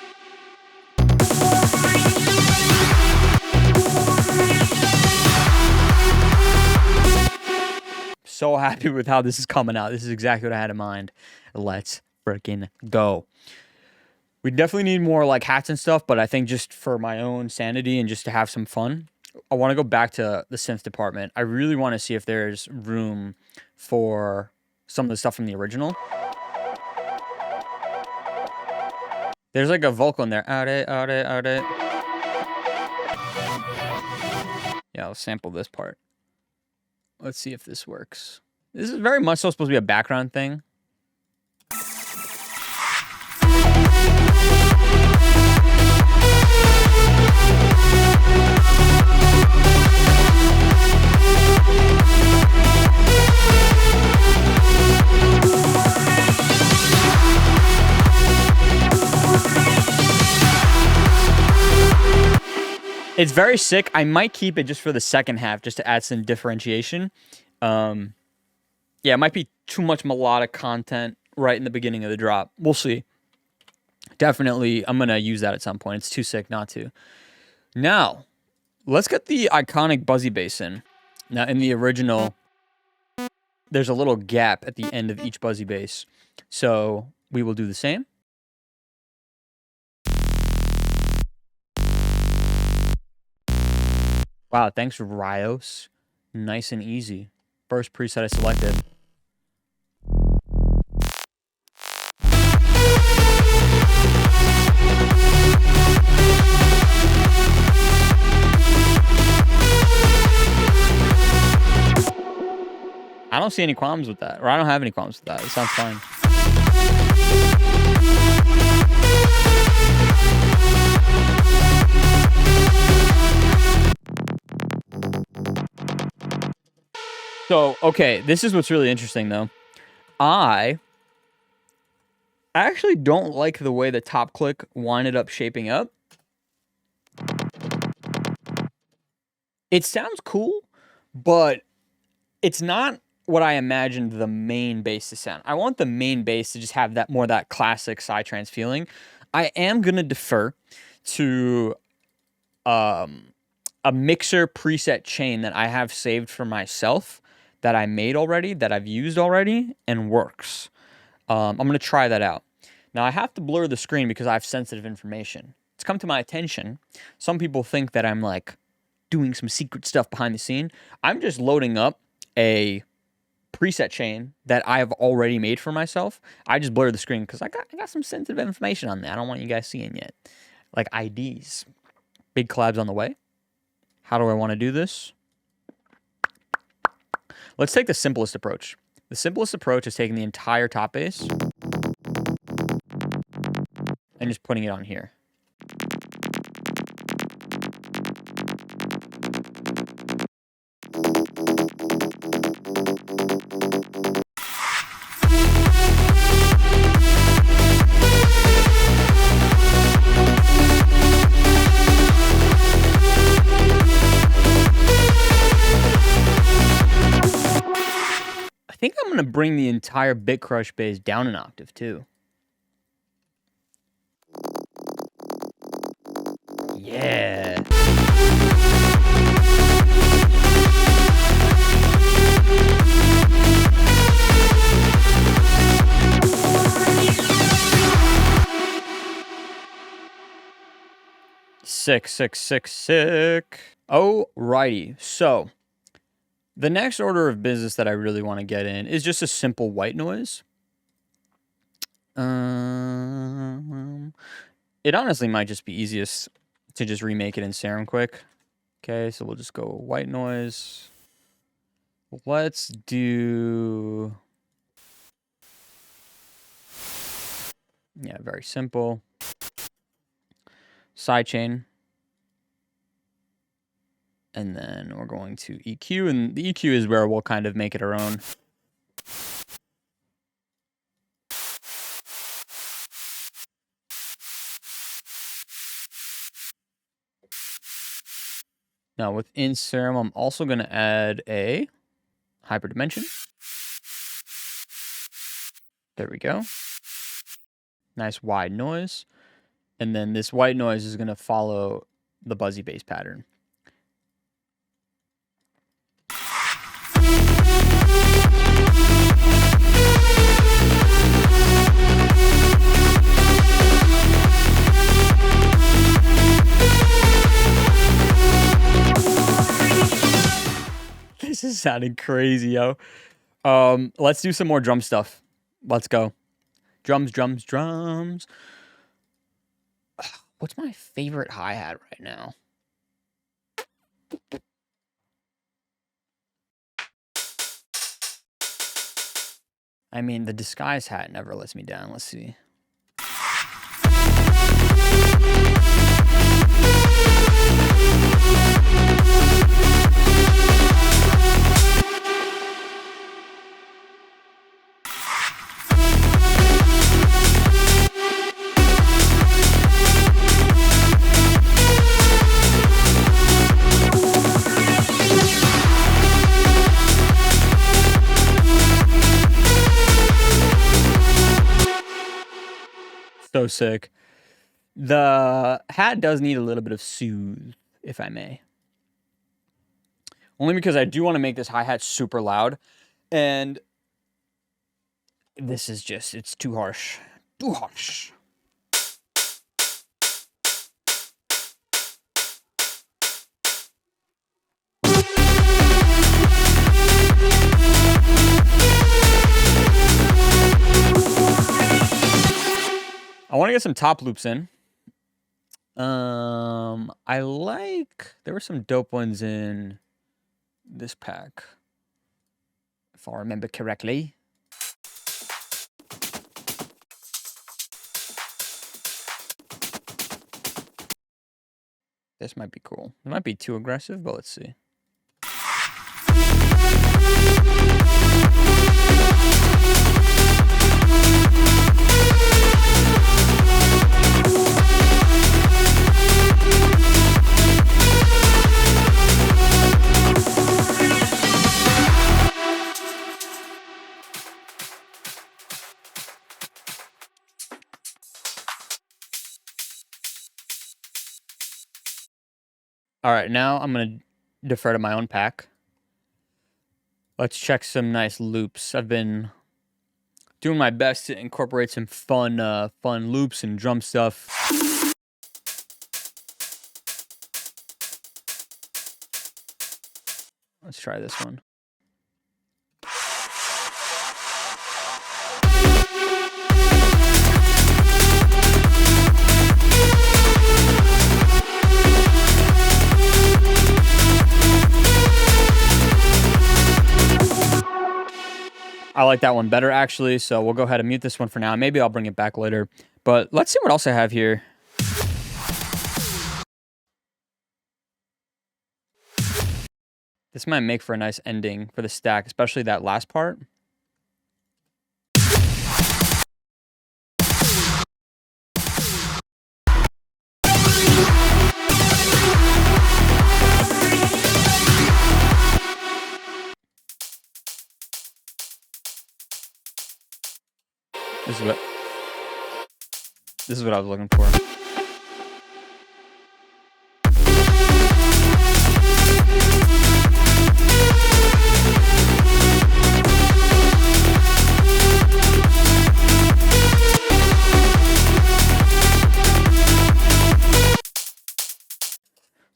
So happy with how this is coming out. This is exactly what I had in mind. Let's freaking go. We definitely need more like hats and stuff, but I think just for my own sanity and just to have some fun, I want to go back to the synth department. I really want to see if there's room for some of the stuff from the original. There's like a vocal in there. Yeah, I'll sample this part. Let's see if this works. This is very much so supposed to be a background thing. It's very sick. I might keep it just for the second half, just to add some differentiation. Yeah, it might be too much melodic content right in the beginning of the drop. We'll see. Definitely, I'm going to use that at some point. It's too sick not to. Now, let's get the iconic Buzzy bass in. Now, in the original, there's a little gap at the end of each Buzzy bass. So we will do the same. Wow, thanks, Ryos. Nice and easy. First preset I selected. I don't see any qualms with that. Or I don't have any qualms with that. It sounds fine. So, okay, this is what's really interesting, though. I actually don't like the way the top click winded up shaping up. It sounds cool, but it's not what I imagined the main bass to sound. I want the main bass to just have that more that classic psytrance feeling. I am going to defer to a mixer preset chain that I have saved for myself, that I made already, that I've used already, and works. I'm going to try that out. Now, I have to blur the screen because I have sensitive information. It's come to my attention. Some people think that I'm, like, doing some secret stuff behind the scene. I'm just loading up a preset chain that I have already made for myself. I just blur the screen because I got some sensitive information on there I don't want you guys seeing yet. Like IDs. Big collabs on the way. How do I want to do this? Let's take the simplest approach. The simplest approach is taking the entire top bass and just putting it on here. I think I'm going to bring the entire Bit Crush bass down an octave too. Yeah. Sick. Alrighty. So, the next order of business that I really want to get in is just a simple white noise. It honestly might just be easiest to just remake it in Serum quick. Okay, so we'll just go white noise. Let's do... Yeah, very simple. Sidechain. And then we're going to EQ, and the EQ is where we'll kind of make it our own. Now within serum, I'm also going to add a hyperdimension. There we go. Nice wide noise. And then this white noise is going to follow the buzzy bass pattern. This is sounding crazy, yo. Let's do some more drum stuff. Let's go. Drums, drums, drums. What's my favorite hi-hat right now? I mean, the disguise hat never lets me down. Let's see. So sick. The hat does need a little bit of soothe, if I may. Only because I do want to make this hi-hat super loud. And this is just, it's too harsh. Too harsh. I want to get some top loops in. I like, there were some dope ones in this pack, if I remember correctly. This might be cool. It might be too aggressive, but let's see. All right, now I'm going to defer to my own pack. Let's check some nice loops. I've been doing my best to incorporate some fun loops and drum stuff. Let's try this one. I like that one better, actually, so we'll go ahead and mute this one for now. Maybe I'll bring it back later. But let's see what else I have here. This might make for a nice ending for the stack, especially that last part. This is what I was looking for.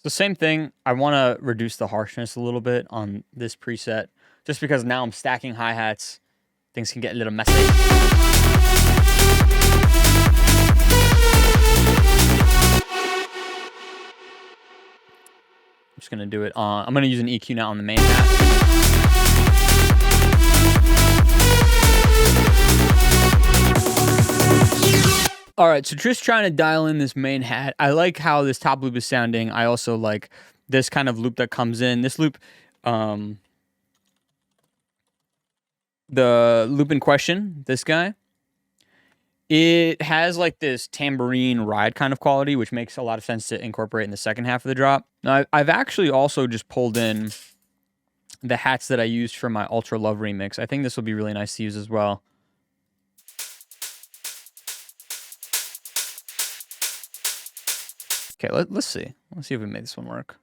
So same thing, I want to reduce the harshness a little bit on this preset, just because now I'm stacking hi-hats, things can get a little messy. I'm just going to do it on, I'm going to use an EQ now on the main hat. All right, so just trying to dial in this main hat. I like how this top loop is sounding. I also like this kind of loop that comes in. This loop, the loop in question, this guy, It has like this tambourine ride kind of quality, which makes a lot of sense to incorporate in the second half of the drop. Now, I've actually also just pulled in the hats that I used for my Ultra Love remix. I think this will be really nice to use as well. Okay, let's see. Let's see if we made this one work.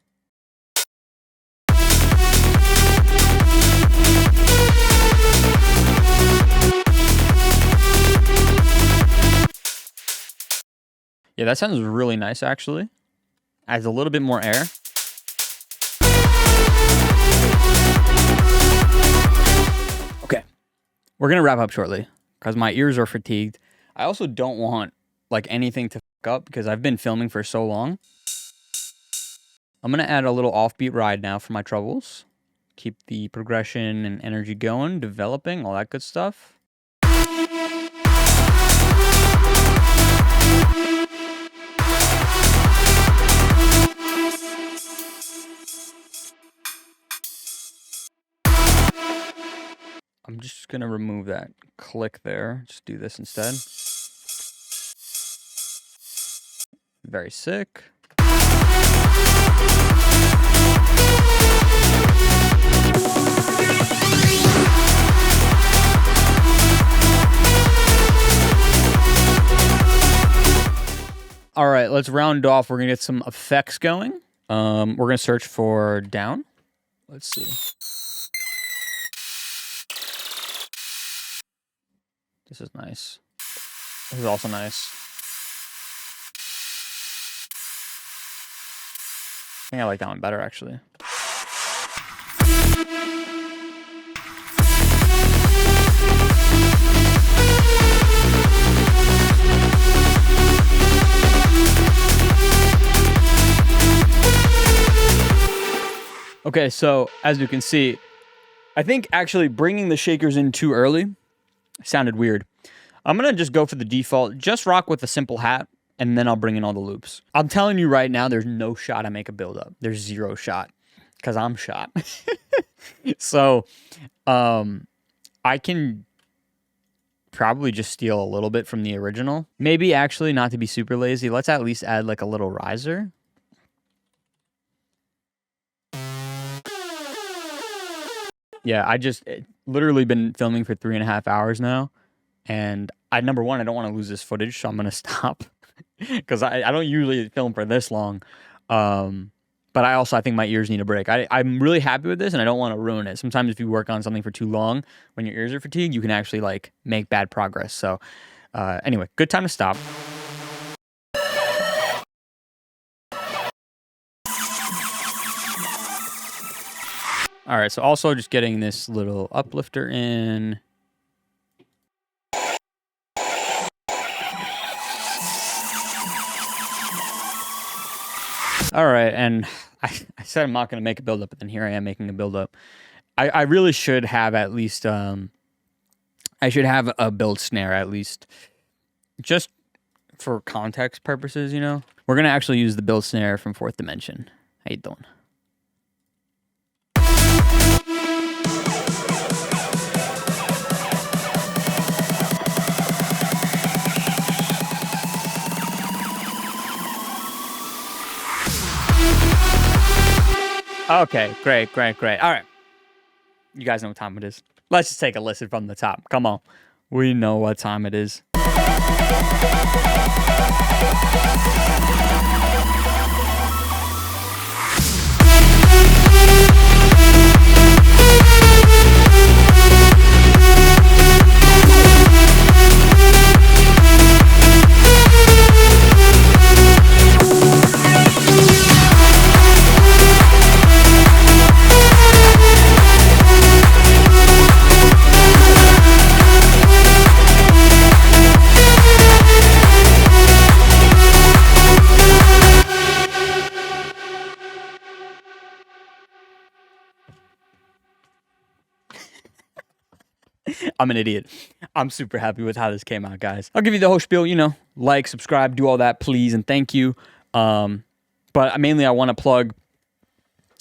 Yeah, that sounds really nice, actually. Adds a little bit more air. Okay, we're going to wrap up shortly because my ears are fatigued. I also don't want like anything to fuck up because I've been filming for so long. I'm going to add a little offbeat ride now for my trebles. Keep the progression and energy going, developing, all that good stuff. I'm just going to remove that click there. Just do this instead. Very sick. All right, let's round off. We're going to get some effects going. We're going to search for down. Let's see. This is nice. This is also nice. I think I like that one better, actually. Okay, so as you can see, I think actually bringing the shakers in too early sounded weird. I'm going to just go for the default, just rock with a simple hat, and then I'll bring in all the loops. I'm telling you right now, there's no shot I make a build-up. There's zero shot, because I'm shot. So, I can probably just steal a little bit from the original. Maybe actually, not to be super lazy, let's at least add like a little riser. Yeah, I just literally been filming for 3.5 hours now. And number one, I don't want to lose this footage, so I'm going to stop. Because I don't usually film for this long. But I think my ears need a break. I'm really happy with this, and I don't want to ruin it. Sometimes if you work on something for too long, when your ears are fatigued, you can actually like make bad progress. So anyway, good time to stop. All right, so also just getting this little uplifter in. All right, and I said I'm not going to make a build-up, but then here I am making a build-up. I really should have at least, I should have a build snare at least, just for context purposes, you know? We're going to actually use the build snare from Fourth Dimension. How you doing? Okay, great. All right. You guys know what time it is. Let's just take a listen from the top. Come on. We know what time it is. I'm an idiot. I'm super happy with how this came out, guys. I'll give you the whole spiel, you know, like, subscribe, do all that, please, and thank you. But mainly I want to plug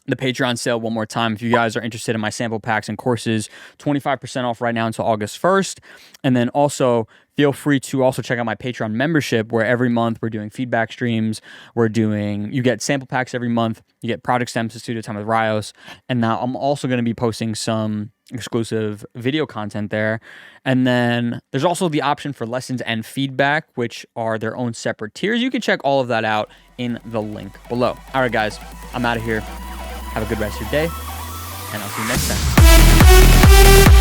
the Patreon sale one more time. If you guys are interested in my sample packs and courses, 25% off right now until August 1st. And then also Feel free to also check out my Patreon membership, where every month we're doing feedback streams. You get sample packs every month. You get Project Stems to Studio Time with Ryos. And now I'm also going to be posting some exclusive video content there. And then there's also the option for lessons and feedback, which are their own separate tiers. You can check all of that out in the link below. All right, guys, I'm out of here. Have a good rest of your day, and I'll see you next time.